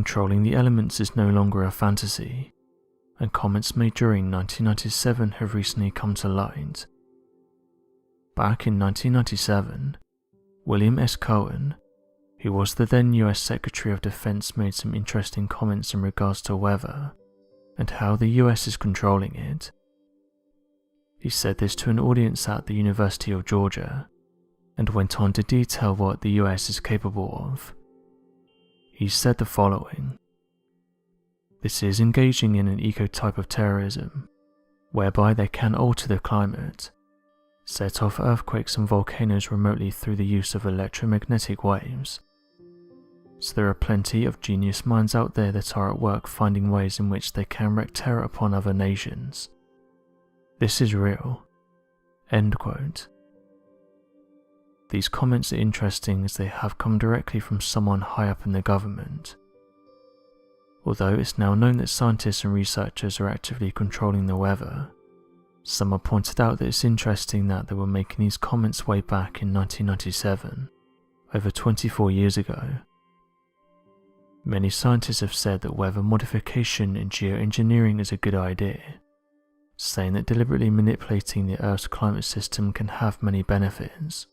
controlling the elements is no longer a fantasy, and comments made during 1997 have recently come to light. Back in 1997, William S. Cohen, who was the then US Secretary of Defense, made some interesting comments in regards to weather and how the US is controlling it. He said this to an audience at the University of Georgia and went on to detail what the US is capable of. He said the following: "This is engaging in an eco-type of terrorism, whereby they can alter the climate, set off earthquakes and volcanoes remotely through the use of electromagnetic waves. So there are plenty of genius minds out there that are at work finding ways in which they can wreak terror upon other nations. This is real." End quote. These comments are interesting as they have come directly from someone high up in the government. Although it's now known that scientists and researchers are actively controlling the weather, some have pointed out that it's interesting that they were making these comments way back in 1997, over 24 years ago. Many scientists have said that weather modification and geoengineering is a good idea, saying that deliberately manipulating the Earth's climate system can have many benefits.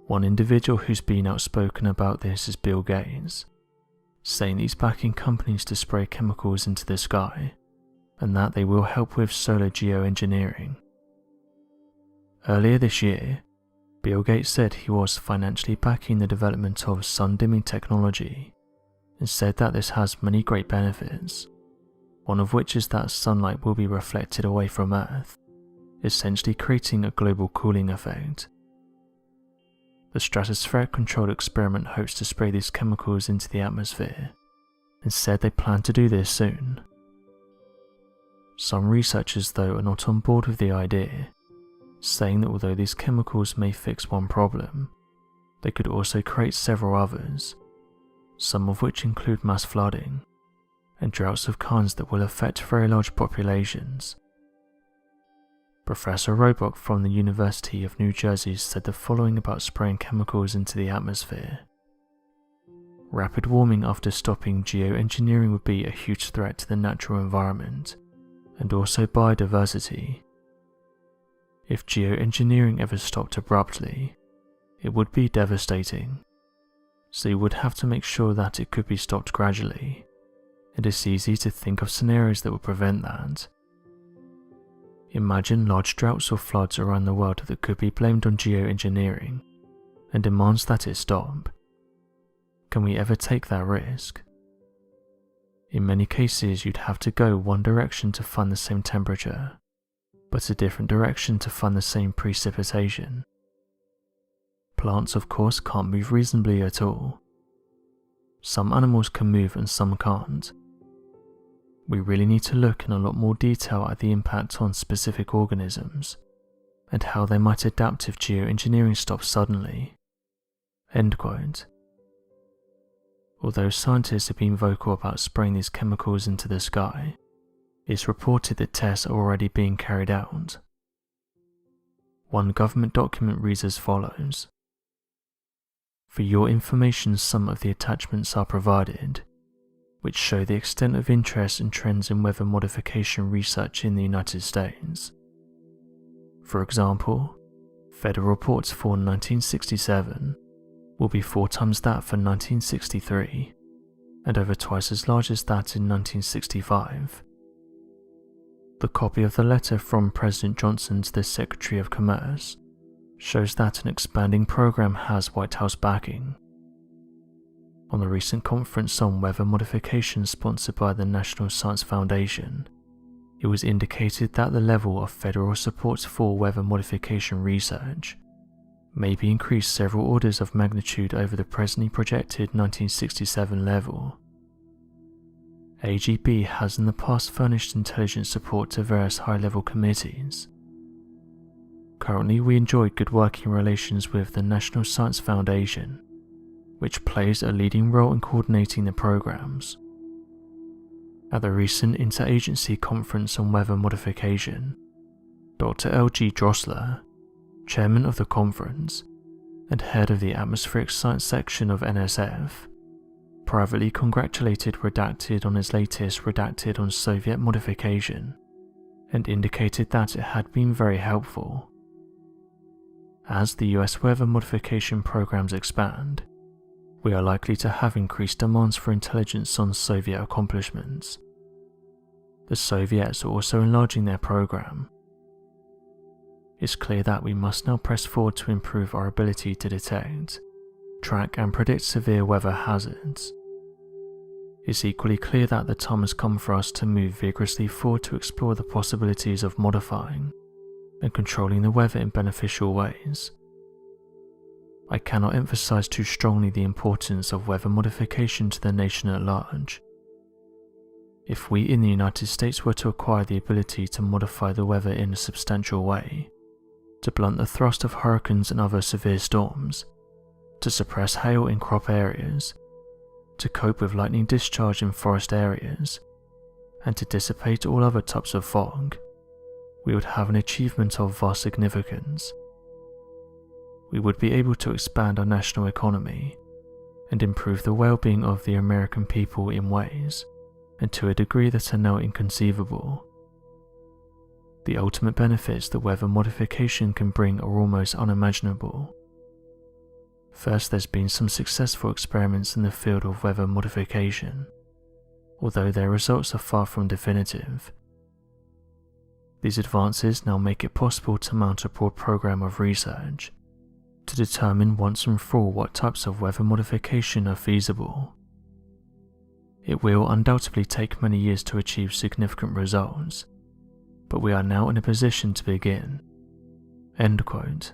One individual who's been outspoken about this is Bill Gates, saying he's backing companies to spray chemicals into the sky, and that they will help with solar geoengineering. Earlier this year, Bill Gates said he was financially backing the development of sun dimming technology, and said that this has many great benefits, one of which is that sunlight will be reflected away from Earth, essentially creating a global cooling effect. The stratospheric controlled experiment hopes to spray these chemicals into the atmosphere, and said they plan to do this soon. Some researchers, though, are not on board with the idea, saying that although these chemicals may fix one problem, they could also create several others, some of which include mass flooding and droughts of kinds that will affect very large populations. Professor Roebuck from the University of New Jersey said the following about spraying chemicals into the atmosphere: "Rapid warming after stopping geoengineering would be a huge threat to the natural environment and also biodiversity. If geoengineering ever stopped abruptly, it would be devastating. So you would have to make sure that it could be stopped gradually. It is easy to think of scenarios that would prevent that. Imagine large droughts or floods around the world that could be blamed on geoengineering and demands that it stop. Can we ever take that risk? In many cases, you'd have to go one direction to find the same temperature, but a different direction to find the same precipitation. Plants, of course, can't move reasonably at all. Some animals can move and some can't. We really need to look in a lot more detail at the impact on specific organisms and how they might adapt if geoengineering stops suddenly." End quote. Although scientists have been vocal about spraying these chemicals into the sky, it's reported that tests are already being carried out. One government document reads as follows: "For your information, some of the attachments are provided, which show the extent of interest and trends in weather modification research in the United States. For example, federal reports for 1967 will be 4 times that for 1963, and over twice as large as that in 1965. The copy of the letter from President Johnson to the Secretary of Commerce shows that an expanding program has White House backing. On the recent conference on weather modification sponsored by the National Science Foundation, it was indicated that the level of federal support for weather modification research may be increased several orders of magnitude over the presently projected 1967 level. AGB has in the past furnished intelligence support to various high-level committees. Currently, we enjoy good working relations with the National Science Foundation, which plays a leading role in coordinating the programs. At the recent Interagency Conference on Weather Modification, Dr. L.G. Drossler, chairman of the conference and head of the Atmospheric Science section of NSF, privately congratulated Redacted on his latest Redacted on Soviet modification and indicated that it had been very helpful. As the US weather modification programs expand, we are likely to have increased demands for intelligence on Soviet accomplishments. The Soviets are also enlarging their program. It's clear that we must now press forward to improve our ability to detect, track and predict severe weather hazards. It's equally clear that the time has come for us to move vigorously forward to explore the possibilities of modifying and controlling the weather in beneficial ways. I cannot emphasize too strongly the importance of weather modification to the nation at large. If we in the United States were to acquire the ability to modify the weather in a substantial way, to blunt the thrust of hurricanes and other severe storms, to suppress hail in crop areas, to cope with lightning discharge in forest areas, and to dissipate all other types of fog, we would have an achievement of vast significance. We would be able to expand our national economy and improve the well-being of the American people in ways, and to a degree that are now inconceivable. The ultimate benefits that weather modification can bring are almost unimaginable. First, there's been some successful experiments in the field of weather modification, although their results are far from definitive. These advances now make it possible to mount a broad program of research to determine once and for all what types of weather modification are feasible. It will undoubtedly take many years to achieve significant results, but we are now in a position to begin." End quote.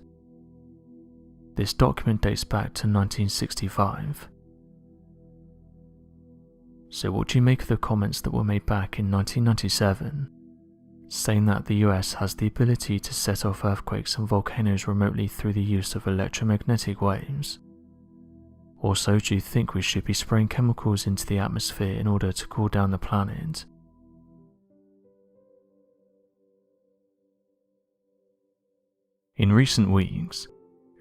This document dates back to 1965. So what do you make of the comments that were made back in 1997, saying that the US has the ability to set off earthquakes and volcanoes remotely through the use of electromagnetic waves? Also, do you think we should be spraying chemicals into the atmosphere in order to cool down the planet? In recent weeks,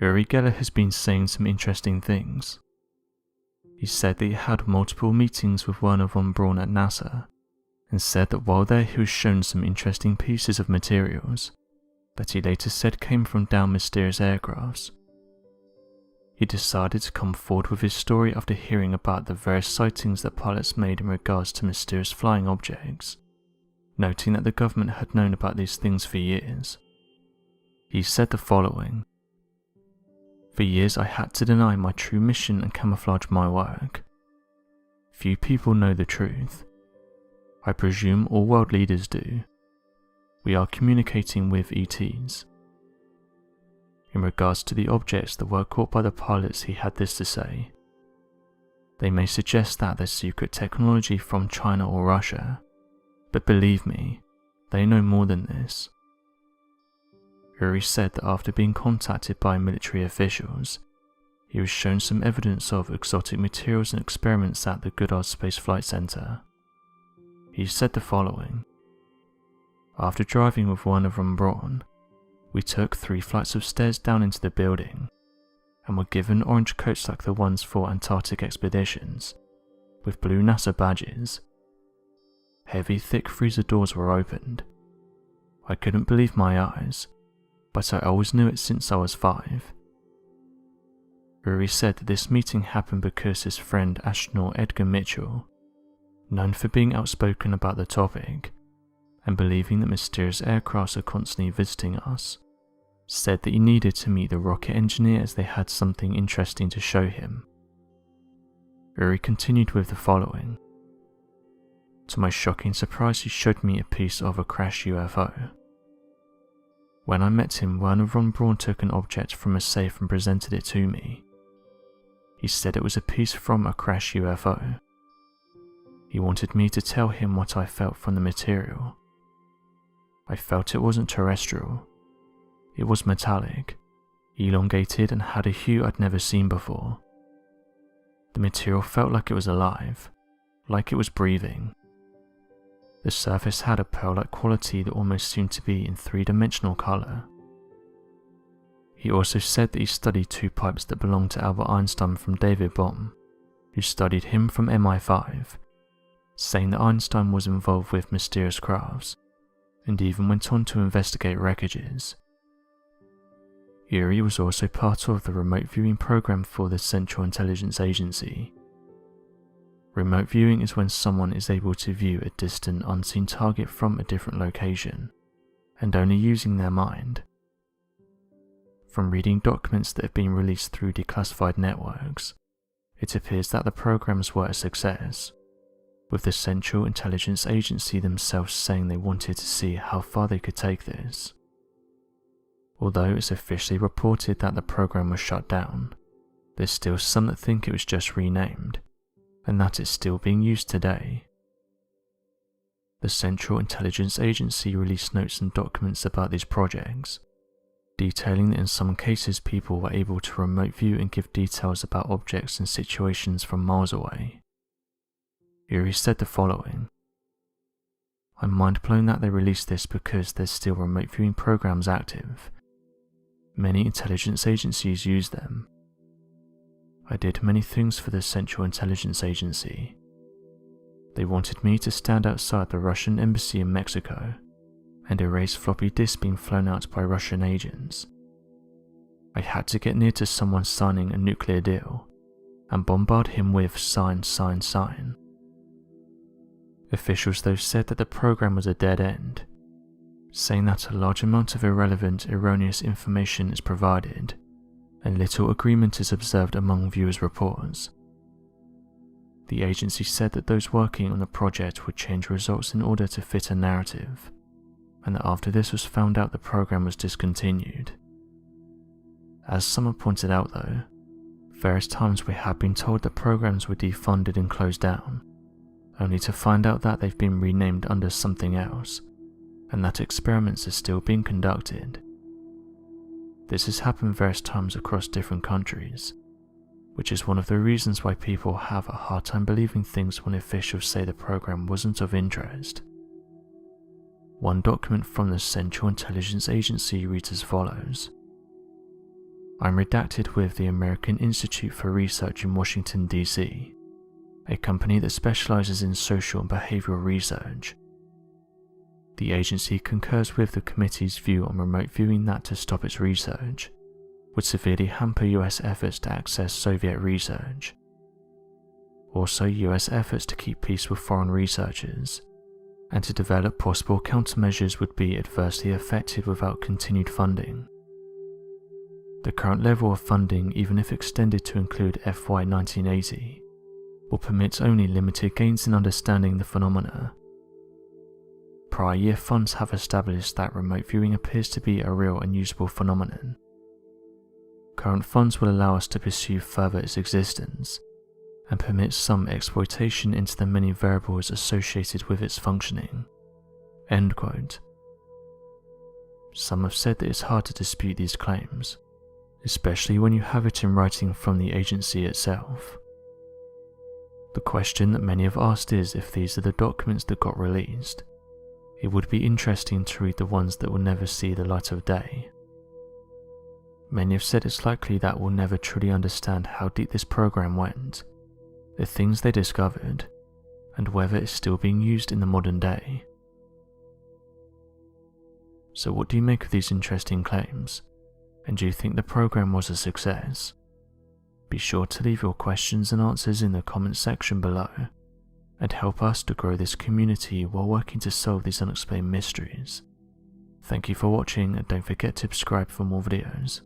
Uri Geller has been saying some interesting things. He said that he had multiple meetings with Werner von Braun at NASA, and said that while there he was shown some interesting pieces of materials that he later said came from down mysterious aircrafts. He decided to come forward with his story after hearing about the various sightings that pilots made in regards to mysterious flying objects, noting that the government had known about these things for years. He said the following: "For years I had to deny my true mission and camouflage my work. Few people know the truth. I presume all world leaders do. We are communicating with ETs." In regards to the objects that were caught by the pilots, he had this to say: "They may suggest that they're secret technology from China or Russia, but believe me, they know more than this." Uri said that after being contacted by military officials, he was shown some evidence of exotic materials and experiments at the Goddard Space Flight Center. He said the following: "After driving with Werner von Braun, we took 3 flights of stairs down into the building, and were given orange coats like the ones for Antarctic expeditions, with blue NASA badges. Heavy, thick freezer doors were opened. I couldn't believe my eyes, but I always knew it since I was 5. Uri said that this meeting happened because his friend astronaut Edgar Mitchell, known for being outspoken about the topic, and believing that mysterious aircrafts are constantly visiting us, said that he needed to meet the rocket engineer as they had something interesting to show him. Uri continued with the following: "To my shocking surprise, he showed me a piece of a crashed UFO. When I met him, Werner von Braun took an object from a safe and presented it to me. He said it was a piece from a crashed UFO. He wanted me to tell him what I felt from the material. I felt it wasn't terrestrial. It was metallic, elongated, and had a hue I'd never seen before. The material felt like it was alive, like it was breathing. The surface had a pearl-like quality that almost seemed to be in 3-dimensional color." He also said that he studied 2 pipes that belonged to Albert Einstein from David Bohm, who studied him from MI5, saying that Einstein was involved with mysterious crafts, and even went on to investigate wreckages. Urey was also part of the remote viewing program for the Central Intelligence Agency. Remote viewing is when someone is able to view a distant, unseen target from a different location, and only using their mind. From reading documents that have been released through declassified networks, it appears that the programs were a success, with the Central Intelligence Agency themselves saying they wanted to see how far they could take this. Although it's officially reported that the program was shut down, there's still some that think it was just renamed, and that it's still being used today. The Central Intelligence Agency released notes and documents about these projects, detailing that in some cases people were able to remote view and give details about objects and situations from miles away. Urey said the following: "I'm mind blown that they released this because there's still remote viewing programs active. Many intelligence agencies use them. I did many things for the Central Intelligence Agency. They wanted me to stand outside the Russian embassy in Mexico and erase floppy disks being flown out by Russian agents. I had to get near to someone signing a nuclear deal and bombard him with sign, sign, sign." Officials though said that the program was a dead end, saying that a large amount of irrelevant, erroneous information is provided and little agreement is observed among viewers' reports. The agency said that those working on the project would change results in order to fit a narrative, and that after this was found out the program was discontinued. As someone pointed out though, various times we have been told that programs were defunded and closed down, only to find out that they've been renamed under something else, and that experiments are still being conducted. This has happened various times across different countries, which is one of the reasons why people have a hard time believing things when officials say the program wasn't of interest. One document from the Central Intelligence Agency reads as follows: "I'm redacted with the American Institute for Research in Washington, D.C., a company that specializes in social and behavioral research. The agency concurs with the committee's view on remote viewing that to stop its research would severely hamper US efforts to access Soviet research. Also, US efforts to keep peace with foreign researchers and to develop possible countermeasures would be adversely affected without continued funding. The current level of funding, even if extended to include FY 1980, will permit only limited gains in understanding the phenomena. Prior year funds have established that remote viewing appears to be a real and usable phenomenon. Current funds will allow us to pursue further its existence and permit some exploitation into the many variables associated with its functioning." End quote. Some have said that it's hard to dispute these claims, especially when you have it in writing from the agency itself. The question that many have asked is if these are the documents that got released. It would be interesting to read the ones that will never see the light of day. Many have said it's likely that we'll never truly understand how deep this program went, the things they discovered, and whether it's still being used in the modern day. So what do you make of these interesting claims, and do you think the program was a success? Be sure to leave your questions and answers in the comments section below, and help us to grow this community while working to solve these unexplained mysteries. Thank you for watching, and don't forget to subscribe for more videos.